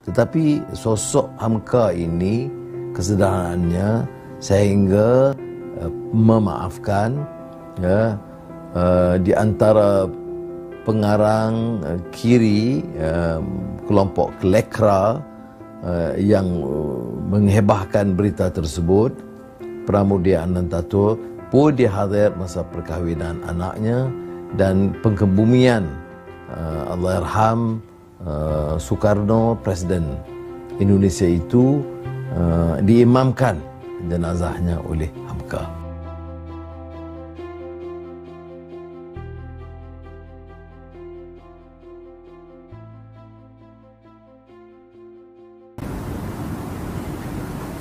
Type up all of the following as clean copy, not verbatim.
Tetapi sosok Hamka ini, kesederhanaannya sehingga memaafkan, ya, di antara pengarang kiri kelompok Lekra yang menghebahkan berita tersebut, Pramudia Anantatur pun dihadir masa perkahwinan anaknya, dan pengkebumian Allahyarham Soekarno, Presiden Indonesia itu, diimamkan jenazahnya oleh Hamka.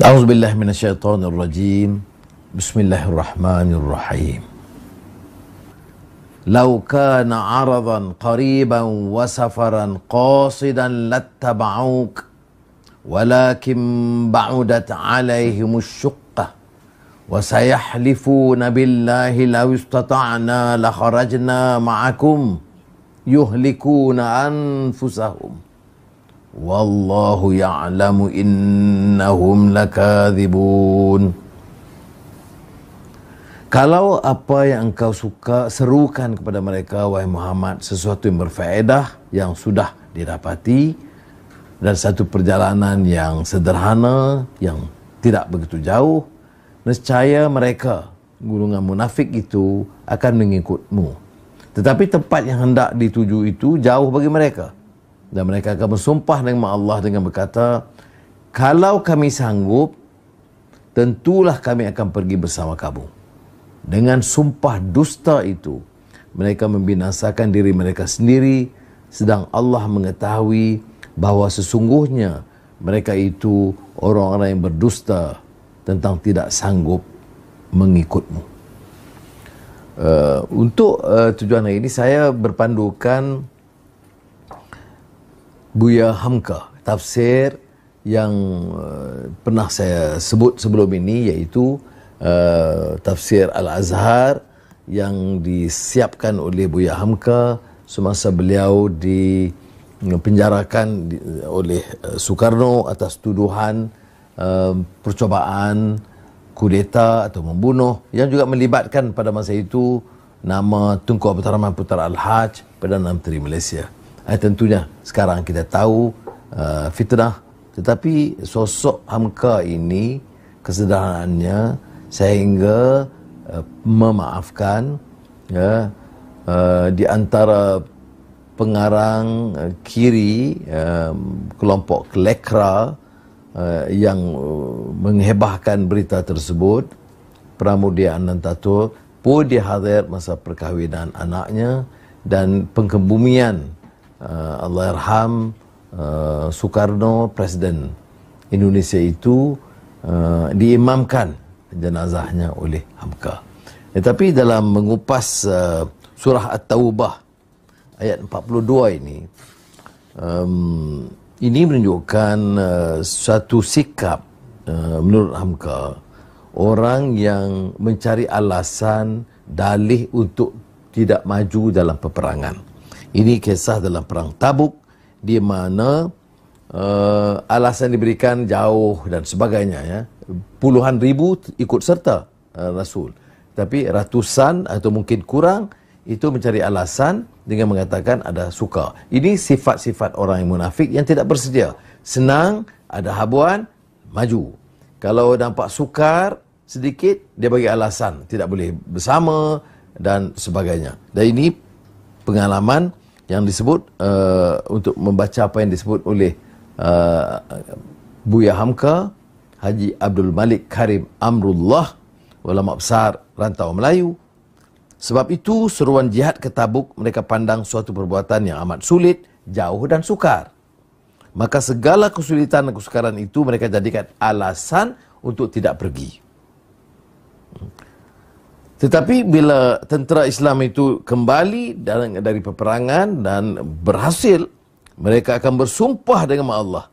A'udzubillahi minasyaitonirrajim. Bismillahirrahmanirrahim. Lau kana 'aradan qariban wa safaran qasidan lattaba'uk walakin ba'udat 'alaihimush shuqqah wa sayahlifuna billahi law istata'na la kharajna ma'akum yuhlikuna anfusahum wallahu ya'lamu innahum lakadzibun. Kalau apa yang engkau suka, serukan kepada mereka, wahai Muhammad, sesuatu yang berfaedah, yang sudah didapati, dan satu perjalanan yang sederhana, yang tidak begitu jauh, nescaya mereka, golongan munafik itu, akan mengikutmu. Tetapi tempat yang hendak dituju itu jauh bagi mereka. Dan mereka akan bersumpah dengan Allah dengan berkata, kalau kami sanggup, tentulah kami akan pergi bersama kamu. Dengan sumpah dusta itu, mereka membinasakan diri mereka sendiri, sedang Allah mengetahui bahawa sesungguhnya mereka itu orang-orang yang berdusta tentang tidak sanggup mengikutmu. Untuk tujuan hari ini, saya berpandukan Buya Hamka, tafsir yang pernah saya sebut sebelum ini, iaitu tafsir Al-Azhar yang disiapkan oleh Buya Hamka semasa beliau dipenjarakan oleh Soekarno atas tuduhan percobaan kudeta atau membunuh, yang juga melibatkan pada masa itu nama Tunku Abdul Rahman Putra Al-Haj, Perdana Menteri Malaysia. Tentunya sekarang kita tahu fitnah, tetapi sosok Hamka ini, kesederhanaannya sehingga memaafkan, ya, di antara pengarang kiri kelompok Lekra yang menghebahkan berita tersebut, Pramudia Anantatur pun dihadir masa perkahwinan anaknya, dan pengkebumian Allahyarham Soekarno, Presiden Indonesia itu, diimamkan jenazahnya oleh Hamka. Tetapi dalam mengupas surah At-Taubah ayat 42 ini menunjukkan satu sikap menurut Hamka, orang yang mencari alasan dalih untuk tidak maju dalam peperangan. Ini kisah dalam perang Tabuk, di mana alasan diberikan jauh dan sebagainya, ya. Puluhan ribu ikut serta Rasul, tapi ratusan atau mungkin kurang itu mencari alasan dengan mengatakan ada suka. Ini sifat-sifat orang yang munafik yang tidak bersedia. Senang, ada habuan, maju. Kalau nampak sukar sedikit, dia bagi alasan tidak boleh bersama dan sebagainya. Dan ini pengalaman yang disebut untuk membaca apa yang disebut oleh Buya Hamka, Haji Abdul Malik Karim Amrullah, ulama besar rantau Melayu. Sebab itu seruan jihad ke Tabuk mereka pandang suatu perbuatan yang amat sulit, jauh dan sukar. Maka segala kesulitan dan kesukaran itu mereka jadikan alasan untuk tidak pergi. Tetapi bila tentera Islam itu kembali dari peperangan dan berhasil, mereka akan bersumpah dengan Allah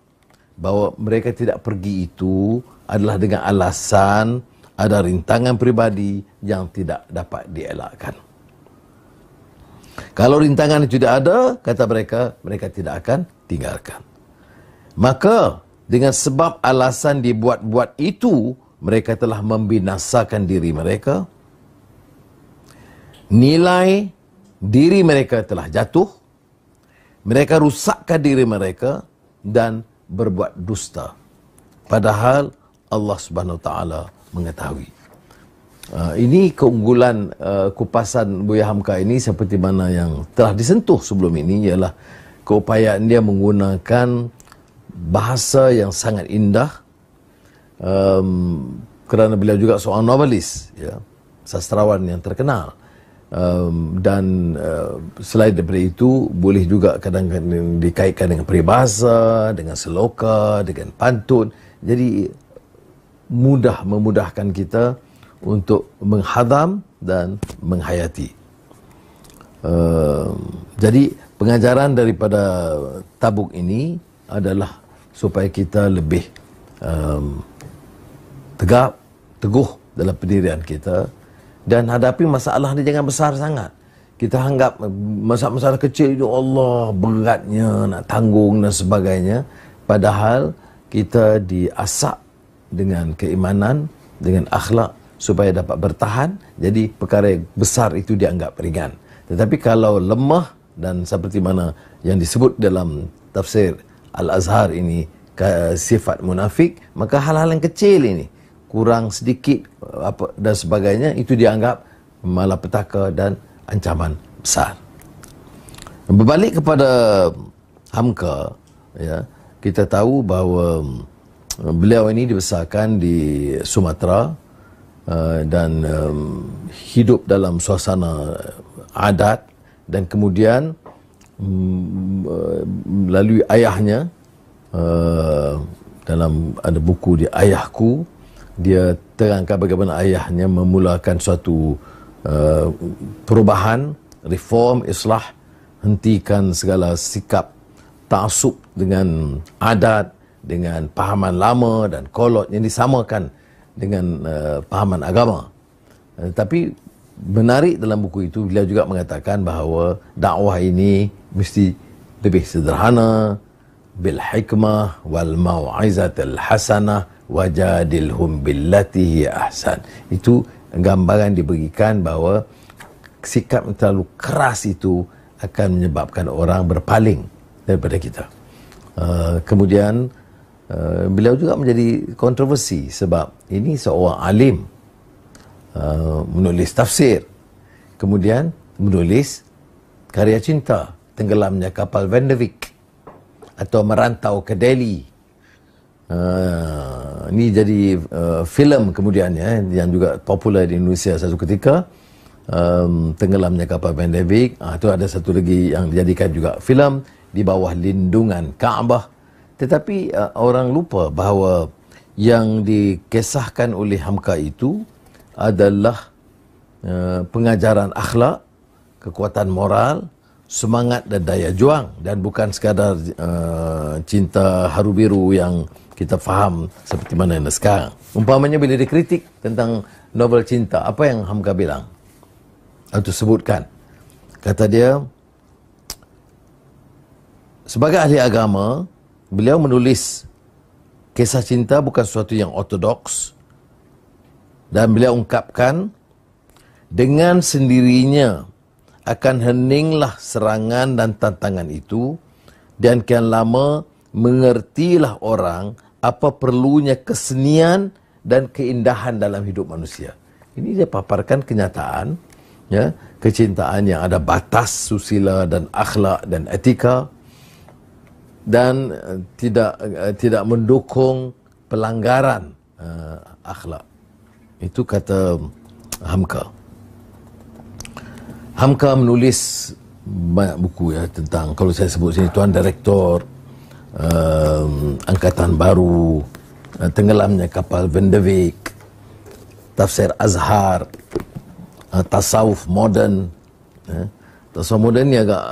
bahawa mereka tidak pergi itu adalah dengan alasan ada rintangan peribadi yang tidak dapat dielakkan. Kalau rintangan itu tidak ada, kata mereka, mereka tidak akan tinggalkan. Maka dengan sebab alasan dibuat-buat itu, mereka telah membinasakan diri mereka. Nilai diri mereka telah jatuh. Mereka rusakkan diri mereka dan berbuat dusta. Padahal Allah Subhanahu Wa Taala mengetahui. Ini keunggulan kupasan Buya Hamka ini, seperti mana yang telah disentuh sebelum ini, ialah keupayaan dia menggunakan bahasa yang sangat indah, kerana beliau juga seorang novelis, ya, sastrawan yang terkenal. Dan selain daripada itu, boleh juga kadang-kadang dikaitkan dengan peribahasa, dengan seloka, dengan pantun. Jadi memudahkan kita untuk menghadam dan menghayati. Jadi pengajaran daripada tabuk ini adalah supaya kita lebih tegak, teguh dalam pendirian kita, dan hadapi masalah ni jangan besar sangat. Kita anggap masalah-masalah kecil itu Allah beratnya nak tanggung dan sebagainya. Padahal kita diasak dengan keimanan, dengan akhlak supaya dapat bertahan. Jadi perkara besar itu dianggap ringan. Tetapi kalau lemah, dan seperti mana yang disebut dalam tafsir Al-Azhar ini sifat munafik, maka hal-hal yang kecil ini, kurang sedikit apa dan sebagainya, itu dianggap malapetaka dan ancaman besar. Berbalik kepada Hamka, ya, kita tahu bahawa beliau ini dibesarkan di Sumatera, dan hidup dalam suasana adat, dan kemudian melalui ayahnya, dalam ada buku di Ayahku, dia terangkan bagaimana ayahnya memulakan suatu perubahan, reform, islah, hentikan segala sikap ta'assub dengan adat, dengan pahaman lama dan kolot yang disamakan dengan pahaman agama. Tapi menarik dalam buku itu, beliau juga mengatakan bahawa dakwah ini mesti lebih sederhana, bil hikmah wal mau'izatil hasanah wajadilhum billati hiya ahsan. Itu gambaran diberikan bahawa sikap yang terlalu keras itu akan menyebabkan orang berpaling daripada kita. Kemudian beliau juga menjadi kontroversi sebab ini seorang alim, menulis tafsir, kemudian menulis karya cinta, Tenggelamnya Kapal Van de Beek, atau Merantau ke Delhi. Ini jadi filem kemudian, ya, yang juga popular di Indonesia satu ketika, Tenggelamnya Kapal Van de Beek. Itu ada satu lagi yang dijadikan juga filem, Di Bawah Lindungan Kaabah. Tetapi orang lupa bahawa yang dikisahkan oleh Hamka itu adalah pengajaran akhlak, kekuatan moral, semangat dan daya juang, dan bukan sekadar cinta haru biru yang kita faham seperti mana yang sekarang. Umpamanya bila dikritik tentang novel cinta, apa yang Hamka bilang atau sebutkan? Kata dia, sebagai ahli agama, beliau menulis kisah cinta bukan sesuatu yang ortodoks, dan beliau ungkapkan dengan sendirinya akan heninglah serangan dan tantangan itu, dan kian lama mengertilah orang apa perlunya kesenian dan keindahan dalam hidup manusia. Ini dia paparkan kenyataan, ya, kecintaan yang ada batas susila dan akhlak dan etika, dan tidak mendukung pelanggaran akhlak. Itu kata Hamka. Hamka menulis banyak buku, ya, tentang, kalau saya sebut sini, Tuan Direktor, Angkatan Baru, Tenggelamnya Kapal Van de Beek, Tafsir Azhar, Tasawuf Moden. Tasawuf moden ni agak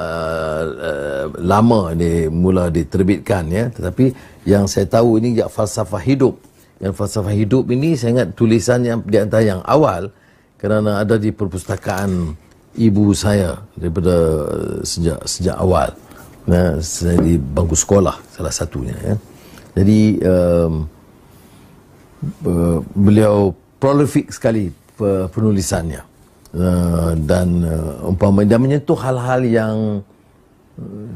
lama dia mula diterbitkan, ya, tetapi yang saya tahu ini juga falsafah hidup. Yang falsafah hidup ini saya ingat tulisan yang di antara yang awal, kerana ada di perpustakaan ibu saya daripada sejak awal. Saya di bangku sekolah salah satunya, ya. Jadi beliau prolific sekali penulisannya, dan umpamanya dia menyentuh hal-hal yang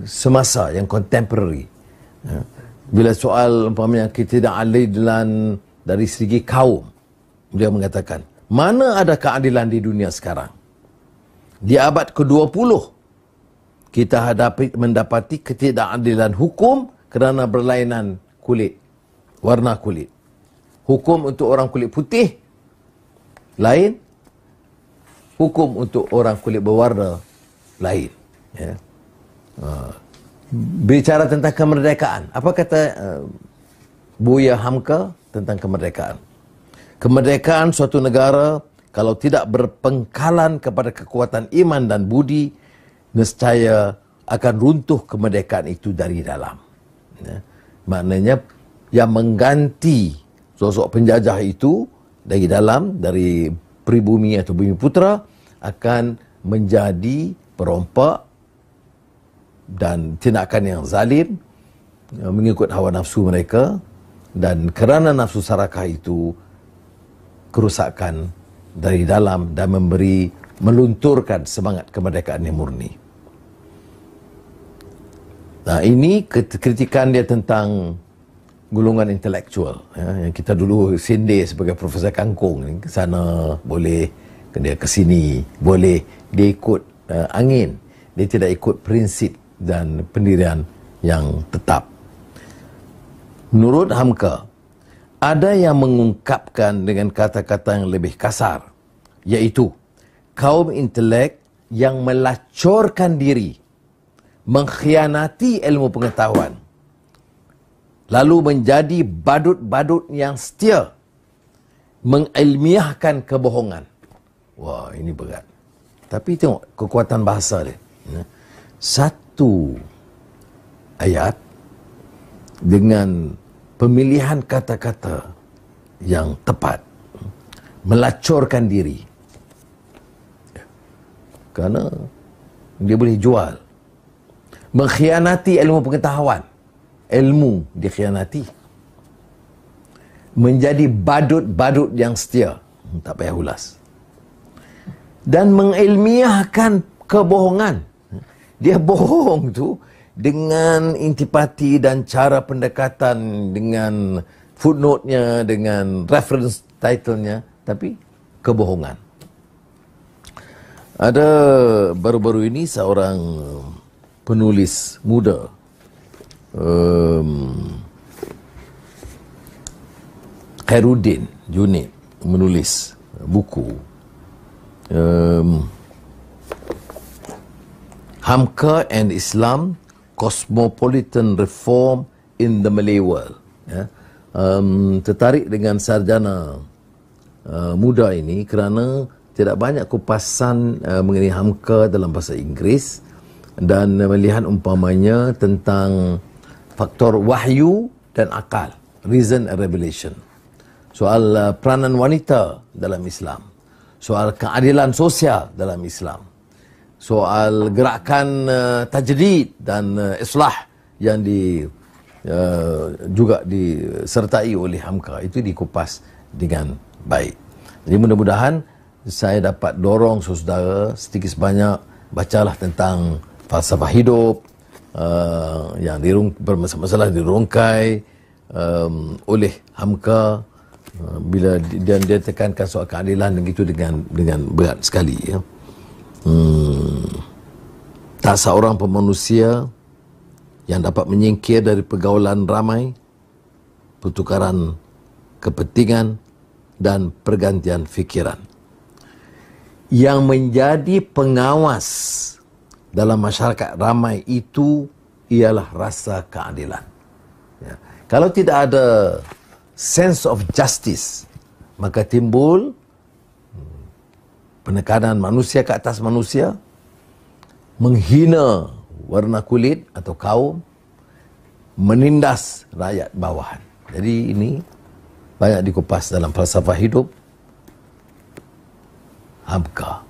semasa, yang contemporary. Bila soal umpamanya ketidakadilan dari segi kaum, beliau mengatakan, mana ada keadilan di dunia sekarang? Di abad ke-20 kita mendapati ketidakadilan hukum kerana berlainan kulit, warna kulit. Hukum untuk orang kulit putih lain, hukum untuk orang kulit berwarna lain. Ya. Bicara tentang kemerdekaan, apa kata Buya Hamka tentang kemerdekaan? Kemerdekaan suatu negara kalau tidak berpengkalan kepada kekuatan iman dan budi, nescaya akan runtuh kemerdekaan itu dari dalam. Ya. Maknanya yang mengganti sosok penjajah itu dari dalam, dari pribumi atau bumi putera, akan menjadi perompak dan tindakan yang zalim mengikut hawa nafsu mereka, dan kerana nafsu sarakah itu kerusakan dari dalam dan melunturkan semangat kemerdekaan yang murni. Nah, ini kritikan dia tentang golongan intelektual, ya, yang kita dulu sindir sebagai Profesor Kangkung. Ke sana boleh, dia ke sini boleh, dia ikut angin, dia tidak ikut prinsip dan pendirian yang tetap. Menurut Hamka, ada yang mengungkapkan dengan kata-kata yang lebih kasar, iaitu kaum intelek yang melacorkan diri, mengkhianati ilmu pengetahuan, lalu menjadi badut-badut yang setia, mengilmiahkan kebohongan. Wah, ini berat. Tapi tengok kekuatan bahasa dia. Satu ayat dengan pemilihan kata-kata yang tepat, melacorkan diri, kerana dia boleh jual. Mengkhianati ilmu pengetahuan, ilmu dikhianati. Menjadi badut-badut yang setia, tak payah ulas. Dan mengilmiahkan kebohongan. Dia bohong tu dengan intipati dan cara pendekatan, dengan footnote-nya, dengan reference title-nya, tapi kebohongan. Ada baru-baru ini seorang penulis muda, Khairuddin Junid, menulis buku Hamka and Islam, Cosmopolitan Reform in the Malay World. Ya. Tertarik dengan sarjana muda ini kerana tidak banyak kupasan mengenai Hamka dalam bahasa Inggeris, dan melihat umpamanya tentang faktor wahyu dan akal, reason and revelation. Soal peranan wanita dalam Islam, soal keadilan sosial dalam Islam, soal gerakan tajdid dan islah yang juga disertai oleh Hamka, itu dikupas dengan baik. Jadi mudah-mudahan saya dapat dorong saudara sedikit sebanyak, bacalah tentang falsafah hidup yang bermasalah dirungkai oleh Hamka, bila dia tekankan soal keadilan begitu dengan berat sekali, ya. Tak seorang pun manusia yang dapat menyingkir dari pergaulan ramai, pertukaran kepentingan dan pergantian fikiran. Yang menjadi pengawas dalam masyarakat ramai itu ialah rasa keadilan. Ya. Kalau tidak ada sense of justice, maka timbul penekanan manusia ke atas manusia, menghina warna kulit atau kaum, menindas rakyat bawahan. Jadi ini banyak dikupas dalam falsafah hidup Hamka.